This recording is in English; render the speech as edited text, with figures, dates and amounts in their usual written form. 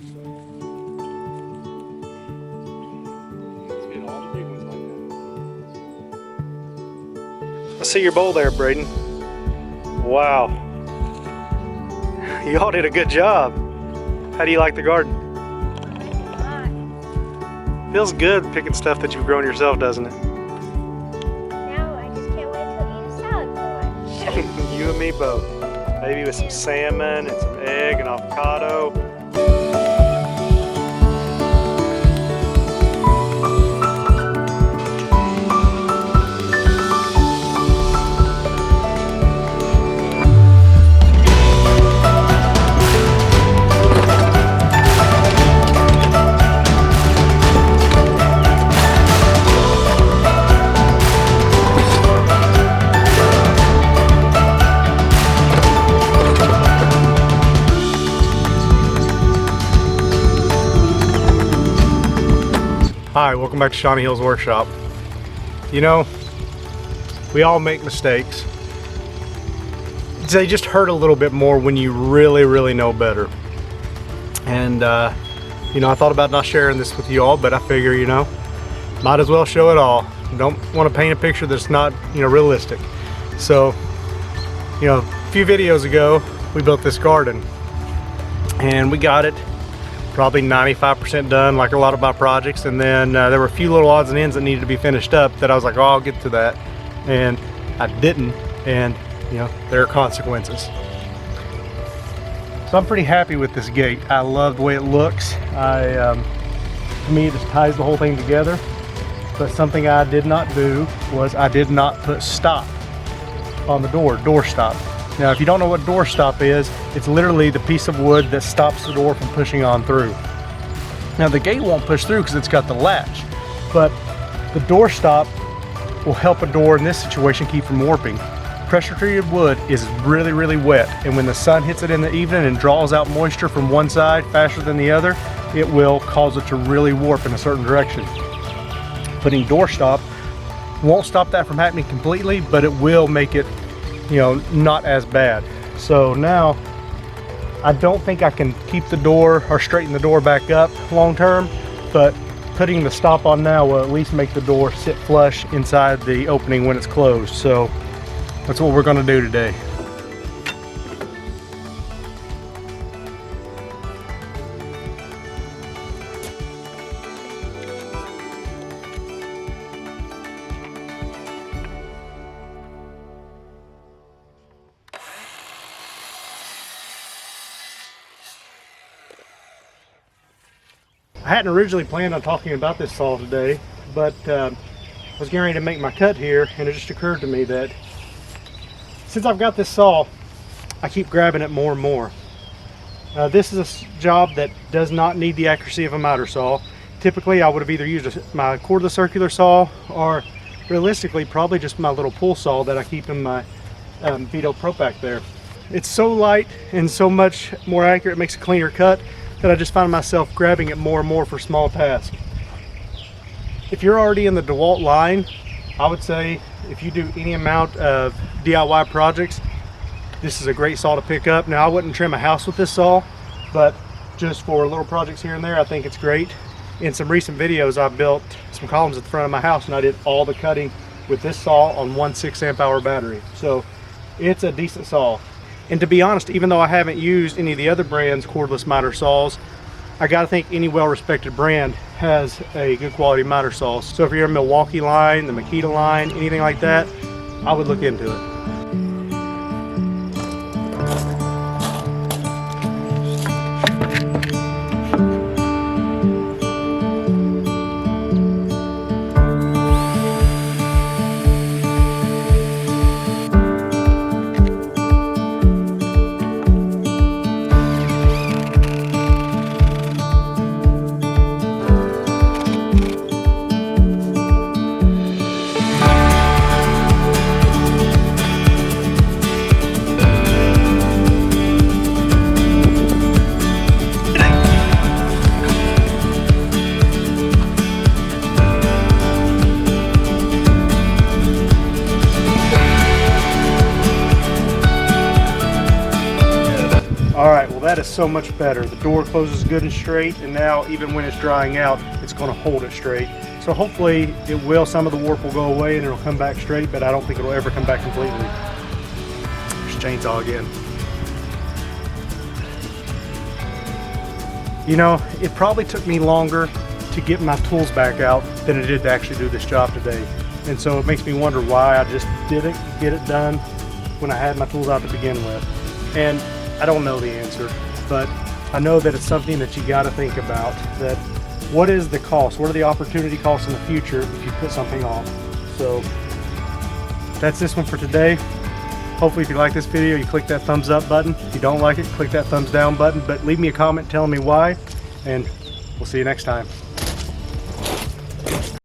I see your bowl there, Braden. Wow. You all did a good job. How do you like the garden? Feels good picking stuff that you've grown yourself, doesn't it? Now I just can't wait to eat a salad for lunch. You and me both. Maybe with some salmon and some egg and avocado. Hi, welcome back to Shawnee Hills Workshop. You know, we all make mistakes. They just hurt a little bit more when you really know better. And you know, I thought about not sharing this with you all, but I figure, you know, might as well show it all. Don't want to paint a picture that's not, you know, realistic. So, you know, a few videos ago, we built this garden and we got it probably 95% done, like a lot of my projects, and then there were a few little odds and ends that needed to be finished up that I was like, oh, I'll get to that, and I didn't, and you know, there are consequences. So I'm pretty happy with this gate. I love the way it looks. To me, it just ties the whole thing together. But something I did not do was I did not put stop on the door stop. Now, if you don't know what door stop is, it's literally the piece of wood that stops the door from pushing on through. Now, the gate won't push through because it's got the latch, but the door stop will help a door in this situation keep from warping. Pressure treated wood is really wet, and when the sun hits it in the evening and draws out moisture from one side faster than the other, it will cause it to really warp in a certain direction. Putting door stop won't stop that from happening completely, but it will make it, you know, not as bad. So now I don't think I can keep the door or straighten the door back up long term, but putting the stop on now will at least make the door sit flush inside the opening when it's closed. So that's what we're going to do today. I hadn't originally planned on talking about this saw today, but I was getting ready to make my cut here, and it just occurred to me that since I've got this saw, I keep grabbing it more and more. This is a job that does not need the accuracy of a miter saw. Typically, I would have either used my cordless circular saw, or realistically, probably just my little pull saw that I keep in my Vito Pro Pack there. It's so light and so much more accurate, it makes a cleaner cut, that I just find myself grabbing it more and more for small tasks. If you're already in the DeWalt line, I would say if you do any amount of DIY projects, this is a great saw to pick up. Now, I wouldn't trim a house with this saw, but just for little projects here and there, I think it's great. In some recent videos, I built some columns at the front of my house, and I did all the cutting with this saw on one 6-amp-hour battery. So it's a decent saw. And to be honest, even though I haven't used any of the other brands' cordless miter saws, I gotta think any well-respected brand has a good quality miter saw. So if you're in Milwaukee line, the Makita line, anything like that, I would look into it. that is so much better. The door closes good and straight, and now even when it's drying out, it's going to hold it straight. So hopefully it will, some of the warp will go away and it'll come back straight, but I don't think it'll ever come back completely. There's chainsaw again. You know, it probably took me longer to get my tools back out than it did to actually do this job today. And so it makes me wonder why I just didn't get it done when I had my tools out to begin with. And I don't know the answer, but I know that it's something that you got to think about. That what is the cost? What are the opportunity costs in the future if you put something off? So that's this one for today. Hopefully if you like this video, you click that thumbs up button. If you don't like it, click that thumbs down button, but leave me a comment telling me why, and we'll see you next time.